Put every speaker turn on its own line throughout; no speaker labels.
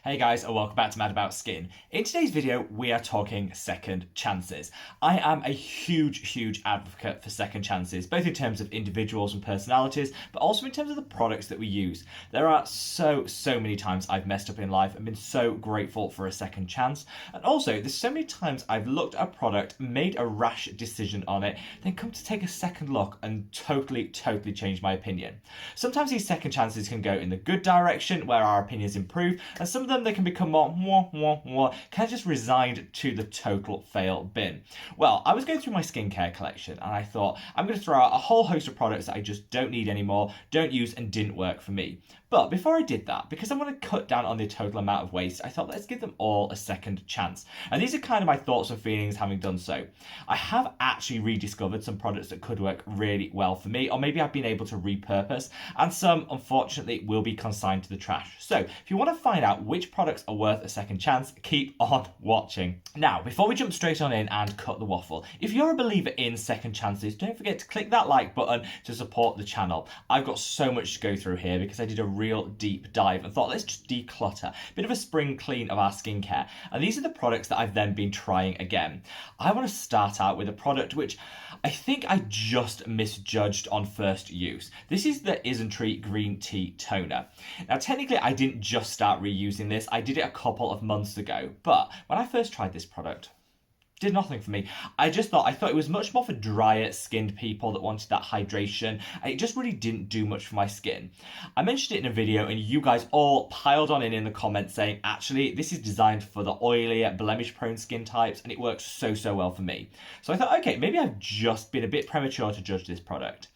Hey guys, and welcome back to Mad About Skin. In today's video, we are talking second chances. I am a huge advocate for second chances, both in terms of individuals and personalities, but also in terms of the products that we use. There are so many times I've messed up in life and been so grateful for a second chance. And also, there's so many times I've looked at a product, made a rash decision on it, then come to take a second look and totally change my opinion. Sometimes these second chances can go in the good direction, where our opinions improve, and some of them they can become more kind of just resigned to the total fail bin. Well, I was going through my skincare collection and I thought I'm going to throw out a whole host of products that I just don't need anymore, don't use and didn't work for me. But before I did that, because I want to cut down on the total amount of waste, I thought let's give them all a second chance. And these are kind of my thoughts and feelings having done so. I have actually rediscovered some products that could work really well for me, or maybe I've been able to repurpose, and some unfortunately will be consigned to the trash. So if you want to find out which products are worth a second chance, keep on watching. Now, before we jump straight on in and cut the waffle, if you're a believer in second chances, don't forget to click that like button to support the channel. I've got so much to go through here because I did a real deep dive and thought let's just declutter, a bit of a spring clean of our skincare. And these are the products that I've then been trying again. I want to start out with a product which I think I just misjudged on first use. This is the Isntee Green Tea Toner. Now, technically, I didn't just start reusing this. I did it a couple of months ago. But when I first tried this product, did nothing for me. I thought it was much more for drier skinned people that wanted that hydration. And it just really didn't do much for my skin. I mentioned it in a video and you guys all piled on in the comments saying, actually, this is designed for the oilier, blemish prone skin types and it works so well for me. So I thought, okay, maybe I've just been a bit premature to judge this product.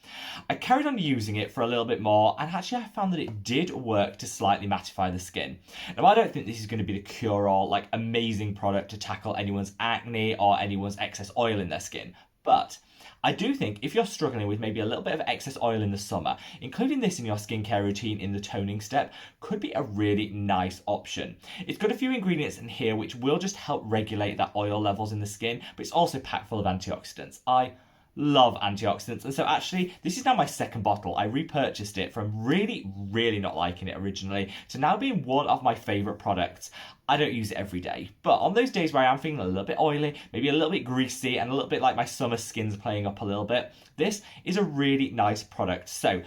I carried on using it for a little bit more and actually I found that it did work to slightly mattify the skin. Now, I don't think this is going to be the cure-all, like amazing product to tackle anyone's acne or anyone's excess oil in their skin, but I do think if you're struggling with maybe a little bit of excess oil in the summer, including this in your skincare routine in the toning step could be a really nice option. It's got a few ingredients in here which will just help regulate that oil levels in the skin, but it's also packed full of antioxidants. I love antioxidants, and so actually this is now my second bottle. I repurchased it from really not liking it originally to now being one of my favorite products. I don't use it every day, but on those days where I am feeling a little bit oily, maybe a little bit greasy, and a little bit like my summer skin's playing up a little bit, this is a really nice product. So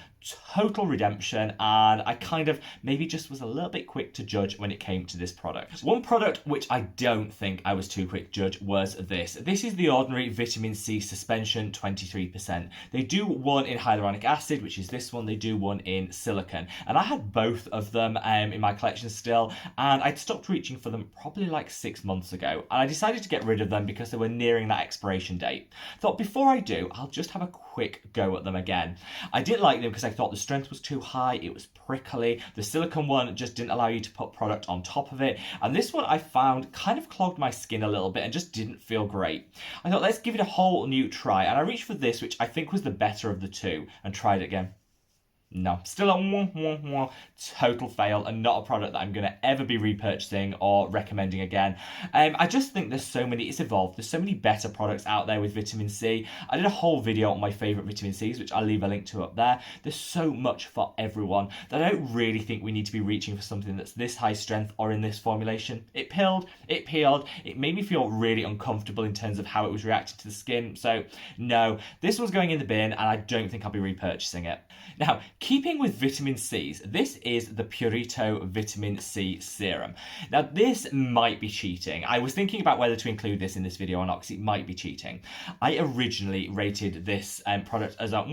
total redemption, and I kind of maybe just was a little bit quick to judge when it came to this product. One product which I don't think I was too quick to judge was this. This is the Ordinary Vitamin C Suspension 23%. They do one in hyaluronic acid, which is this one. They do one in silicone, and I had both of them in my collection still, and I'd stopped reaching for them probably like 6 months ago, and I decided to get rid of them because they were nearing that expiration date. Thought before I do, I'll just have a quick go at them again. I didn't like them because I thought the strength was too high, it was prickly, the silicone one just didn't allow you to put product on top of it, and this one I found kind of clogged my skin a little bit and just didn't feel great. I thought let's give it a whole new try, and I reached for this, which I think was the better of the two, and tried it again. No, still a total fail, and not a product that I'm going to ever be repurchasing or recommending again. I just think there's so many, it's evolved, there's so many better products out there with vitamin C. I did a whole video on my favourite vitamin Cs, which I'll leave a link to up there. There's so much for everyone that I don't really think we need to be reaching for something that's this high strength or in this formulation. It peeled, it made me feel really uncomfortable in terms of how it was reacting to the skin. So no, this one's going in the bin and I don't think I'll be repurchasing it. Now, keeping with vitamin C's, this is the Purito Vitamin C Serum. Now, this might be cheating. I was thinking about whether to include this in this video or not, because it might be cheating. I originally rated this product as a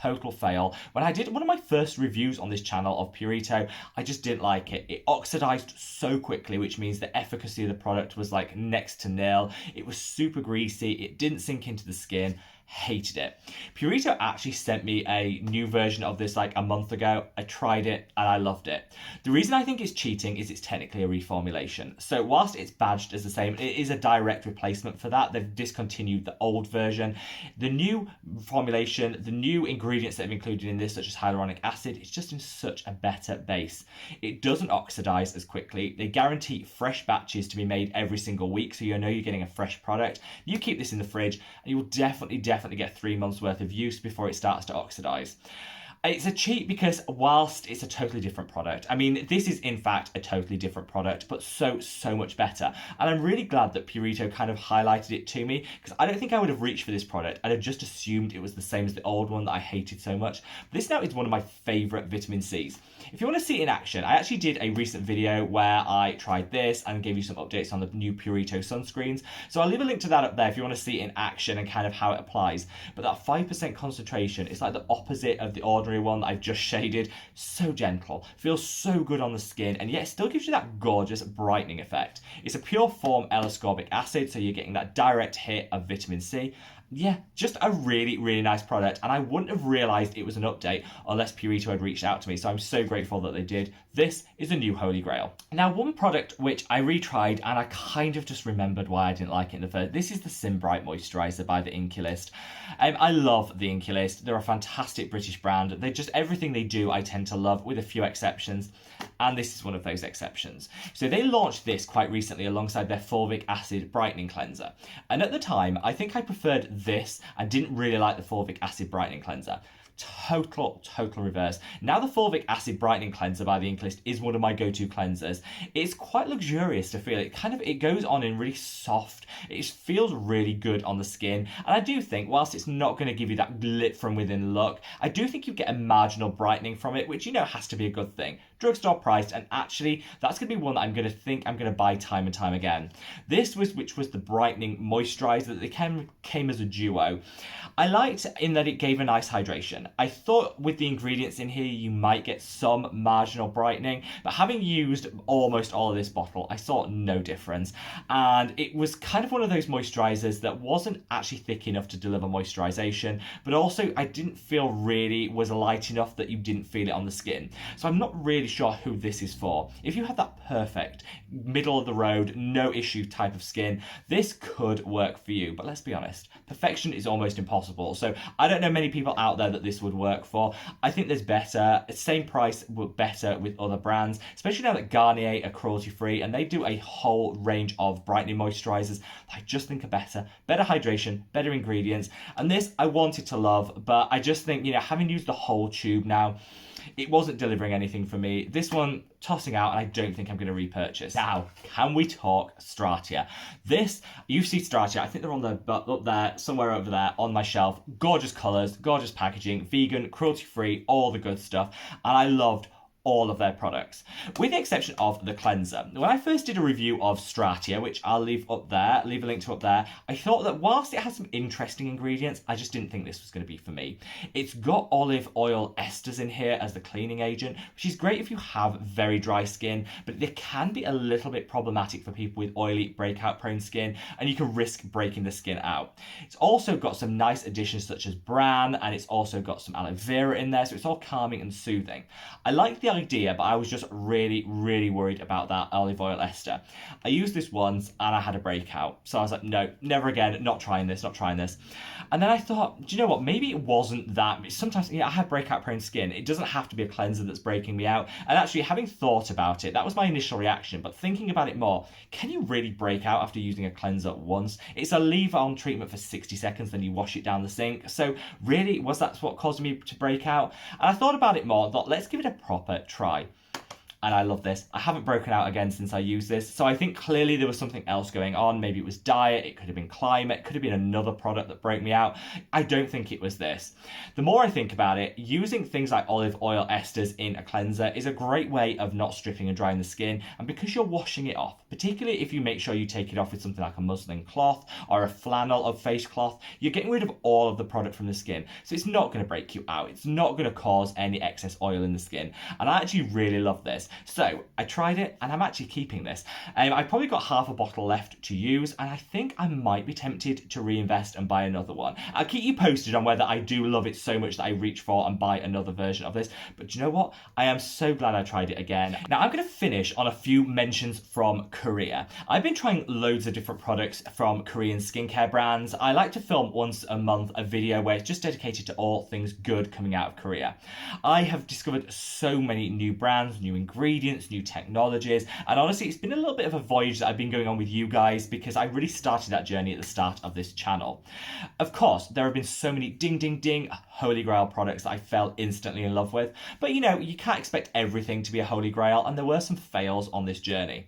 total fail. When I did one of my first reviews on this channel of Purito, I just didn't like it. It oxidized so quickly, which means the efficacy of the product was like next to nil. It was super greasy. It didn't sink into the skin. Hated it. Purito actually sent me a new version of this like a month ago. I tried it and I loved it. The reason I think it's cheating is it's technically a reformulation. So whilst it's badged as the same, it is a direct replacement for that. They've discontinued the old version. The new formulation, the new ingredients that have included in this, such as hyaluronic acid, it's just in such a better base. It doesn't oxidize as quickly. They guarantee fresh batches to be made every single week, so you know you're getting a fresh product. You keep this in the fridge and you will definitely get 3 months worth of use before it starts to oxidize. It's a cheat because whilst it's a totally different product, I mean, this is in fact a totally different product, but so much better. And I'm really glad that Purito kind of highlighted it to me, because I don't think I would have reached for this product. I'd have just assumed it was the same as the old one that I hated so much. This now is one of my favourite vitamin C's. If you want to see it in action, I actually did a recent video where I tried this and gave you some updates on the new Purito sunscreens. So I'll leave a link to that up there if you want to see it in action and kind of how it applies. But that 5% concentration is like the opposite of the ordinary one that I've just shaded. So gentle, feels so good on the skin, and yet it still gives you that gorgeous brightening effect. It's a pure form L-ascorbic acid, so you're getting that direct hit of vitamin C. Yeah, just a really nice product, and I wouldn't have realised it was an update unless Purito had reached out to me, so I'm so grateful that they did. This is a new holy grail. Now, one product which I retried and I kind of just remembered why I didn't like it in the first, this is the Symbright Moisturizer by the Inkey List. I love the Inkey List. They're a fantastic British brand. They just, everything they do I tend to love, with a few exceptions, and this is one of those exceptions. So they launched this quite recently alongside their fulvic acid brightening cleanser, and at the time I think I preferred this and didn't really like the fulvic acid brightening cleanser. Total reverse. Now the fulvic acid brightening cleanser by the Inkey List is one of my go-to cleansers. It's quite luxurious to feel. It goes on in really soft. It feels really good on the skin, and I do think whilst it's not going to give you that glit from within look, I do think you get a marginal brightening from it, which, you know, has to be a good thing. Drugstore priced, and actually that's going to be one that I'm going to buy time and time again. Which was the brightening moisturizer that they came as a duo. I liked in that it gave a nice hydration. I thought with the ingredients in here you might get some marginal brightening, but having used almost all of this bottle, I saw no difference. And it was kind of one of those moisturizers that wasn't actually thick enough to deliver moisturization, but also I didn't feel really was light enough that you didn't feel it on the skin. So I'm not really sure who this is for. If you have that perfect middle of the road, no issue type of skin, this could work for you. But let's be honest, perfection is almost impossible. So I don't know many people out there that this would work for. I think there's better, same price, but better with other brands, especially now that Garnier are cruelty free and they do a whole range of brightening moisturizers that I just think are better hydration, better ingredients. And this I wanted to love, but I just think, you know, having used the whole tube now, it wasn't delivering anything for me. This one, tossing out, and I don't think I'm going to repurchase. Now, can we talk Stratia? This, you see Stratia, I think they're on the up there, somewhere over there on my shelf. Gorgeous colours, gorgeous packaging, vegan, cruelty-free, all the good stuff. And I loved all of their products, with the exception of the cleanser. When I first did a review of Stratia, which I'll leave a link to up there, I thought that whilst it has some interesting ingredients, I just didn't think this was going to be for me. It's got olive oil esters in here as the cleaning agent, which is great if you have very dry skin, but they can be a little bit problematic for people with oily, breakout prone skin, and you can risk breaking the skin out. It's also got some nice additions such as bran, and it's also got some aloe vera in there, so it's all calming and soothing. I like the idea, but I was just really worried about that olive oil ester. I used this once and I had a breakout, so I was like, no, never again, not trying this. And then I thought, do you know what, maybe it wasn't that. Sometimes, I have breakout prone skin. It doesn't have to be a cleanser that's breaking me out. And actually, having thought about it, that was my initial reaction, but thinking about it more, can you really break out after using a cleanser once? It's a leave-on treatment for 60 seconds, then you wash it down the sink. So really, was that what caused me to break out? And I thought about it more, thought, let's give it a proper try. And I love this. I haven't broken out again since I used this. So I think clearly there was something else going on. Maybe it was diet, it could have been climate, it could have been another product that broke me out. I don't think it was this. The more I think about it, using things like olive oil esters in a cleanser is a great way of not stripping and drying the skin. And because you're washing it off, particularly if you make sure you take it off with something like a muslin cloth or a flannel of face cloth, you're getting rid of all of the product from the skin. So it's not going to break you out. It's not going to cause any excess oil in the skin. And I actually really love this. So I tried it and I'm actually keeping this. I've probably got half a bottle left to use, and I think I might be tempted to reinvest and buy another one. I'll keep you posted on whether I do love it so much that I reach for and buy another version of this. But do you know what? I am so glad I tried it again. Now I'm going to finish on a few mentions from Korea. I've been trying loads of different products from Korean skincare brands. I like to film once a month a video where it's just dedicated to all things good coming out of Korea. I have discovered so many new brands, new ingredients, ingredients, new technologies, and honestly, it's been a little bit of a voyage that I've been going on with you guys because I really started that journey at the start of this channel. Of course, there have been so many ding, ding, ding holy grail products that I fell instantly in love with, but you know, you can't expect everything to be a holy grail, and there were some fails on this journey.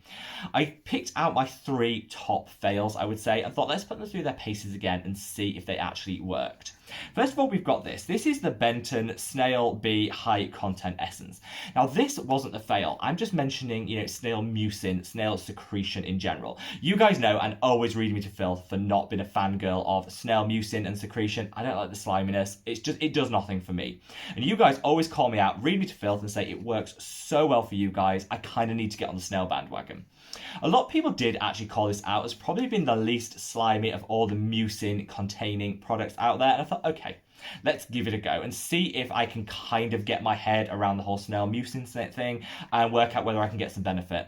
I picked out my 3 top fails, I would say, and thought let's put them through their paces again and see if they actually worked. First of all, we've got this. This is the Benton Snail Bee High Content Essence. Now, this wasn't the fail. I'm just mentioning, you know, snail mucin, snail secretion in general. You guys know and always read me to filth for not being a fangirl of snail mucin and secretion. I don't like the sliminess. It does nothing for me. And you guys always call me out, read me to filth, and say it works so well for you guys. I kind of need to get on the snail bandwagon. A lot of people did actually call this out as probably being the least slimy of all the mucin containing products out there, and I thought, okay, let's give it a go and see if I can kind of get my head around the whole snail mucin thing and work out whether I can get some benefit.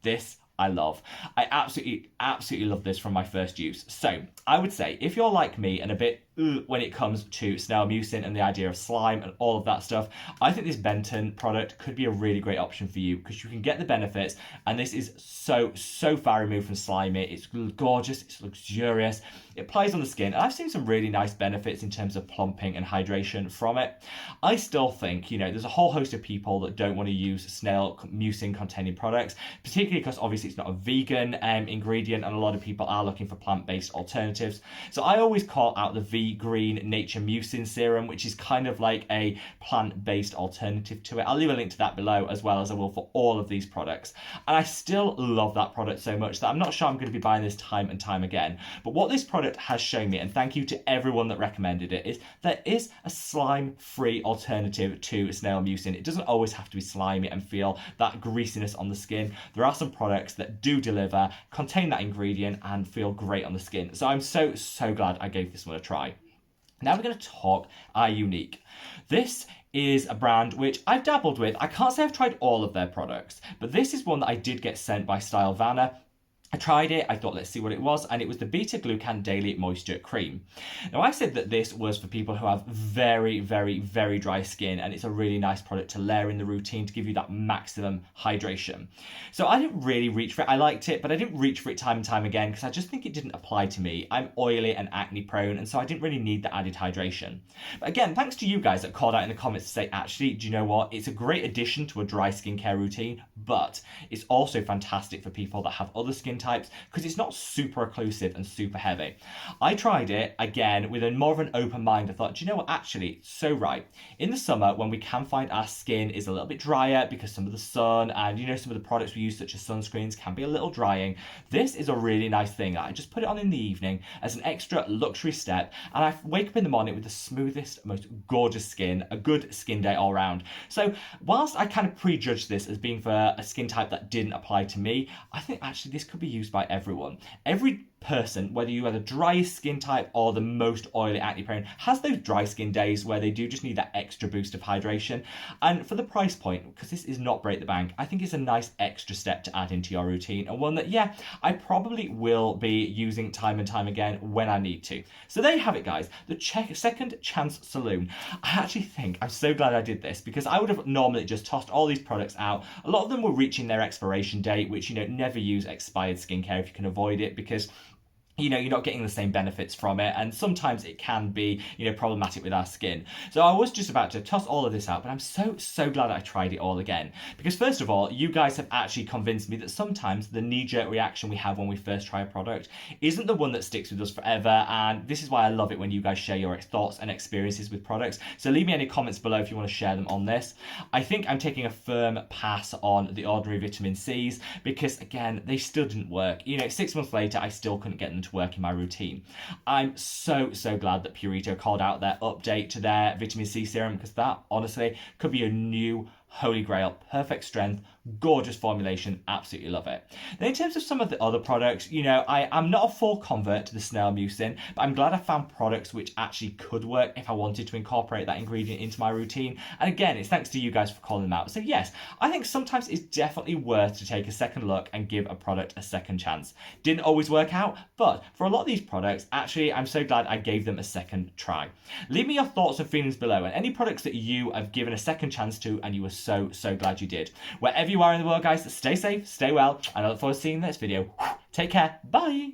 This I love. I absolutely love this from my first use. So I would say if you're like me and a bit when it comes to snail mucin and the idea of slime and all of that stuff, I think this Benton product could be a really great option for you because you can get the benefits, and this is so far removed from slimy. It's gorgeous, it's luxurious, it applies on the skin, and I've seen some really nice benefits in terms of plumping and hydration from it. I still think, you know, there's a whole host of people that don't want to use snail mucin containing products, particularly because obviously it's not a vegan ingredient and a lot of people are looking for plant-based alternatives. So I always call out the Green Nature Mucin Serum, which is kind of like a plant-based alternative to it. I'll leave a link to that below, as well as I will for all of these products. And I still love that product so much that I'm not sure I'm going to be buying this time and time again. But what this product has shown me, and thank you to everyone that recommended it, is there is a slime-free alternative to snail mucin. It doesn't always have to be slimy and feel that greasiness on the skin. There are some products that do deliver, contain that ingredient, and feel great on the skin. So I'm so glad I gave this one a try. Now we're going to talk Iunique. This is a brand which I've dabbled with. I can't say I've tried all of their products, but this is one that I did get sent by Stylevana. I tried it, I thought let's see what it was, and it was the beta-glucan Daily Moisture Cream. Now I said that this was for people who have very dry skin, and it's a really nice product to layer in the routine to give you that maximum hydration. So I didn't really reach for it. I liked it, but I didn't reach for it time and time again because I just think it didn't apply to me. I'm oily and acne prone, and so I didn't really need the added hydration. But again, thanks to you guys that called out in the comments to say, actually, do you know what? It's a great addition to a dry skincare routine, but it's also fantastic for people that have other skin types because it's not super occlusive and super heavy. I tried it again with a more of an open mind. I thought, do you know what, actually, it's so right. In the summer, when we can find our skin is a little bit drier because some of the sun and, you know, some of the products we use such as sunscreens can be a little drying, this is a really nice thing. I just put it on in the evening as an extra luxury step, and I wake up in the morning with the smoothest, most gorgeous skin, a good skin day all around. So whilst I kind of prejudged this as being for a skin type that didn't apply to me, I think actually this could be used by everyone. Every person, whether you are the driest skin type or the most oily acne prone, has those dry skin days where they do just need that extra boost of hydration. And for the price point, because this is not break the bank, I think it's a nice extra step to add into your routine, and one that, yeah, I probably will be using time and time again when I need to. So there you have it, guys, the Second Chance Saloon. I actually think I'm so glad I did this because I would have normally just tossed all these products out. A lot of them were reaching their expiration date, which, you know, never use expired skincare if you can avoid it, because you know, you're not getting the same benefits from it, and sometimes it can be, you know, problematic with our skin. So I was just about to toss all of this out, but I'm so glad I tried it all again, because first of all, you guys have actually convinced me that sometimes the knee-jerk reaction we have when we first try a product isn't the one that sticks with us forever, and this is why I love it when you guys share your thoughts and experiences with products. So leave me any comments below if you want to share them on this. I think I'm taking a firm pass on the ordinary vitamin C's because, again, they still didn't work. You know, 6 months later, I still couldn't get them to work in my routine. I'm so glad that Purito called out their update to their vitamin C serum, because that honestly could be a new holy grail, perfect strength, gorgeous formulation, absolutely love it. Then in terms of some of the other products, you know, I'm not a full convert to the snail mucin, but I'm glad I found products which actually could work if I wanted to incorporate that ingredient into my routine. And again, it's thanks to you guys for calling them out. So yes, I think sometimes it's definitely worth to take a second look and give a product a second chance. Didn't always work out, but for a lot of these products, actually, I'm so glad I gave them a second try. Leave me your thoughts and feelings below, and any products that you have given a second chance to and you were so glad you did. Wherever you are in the world, guys, stay safe, stay well, and I look forward to seeing you in the next video. Take care. Bye.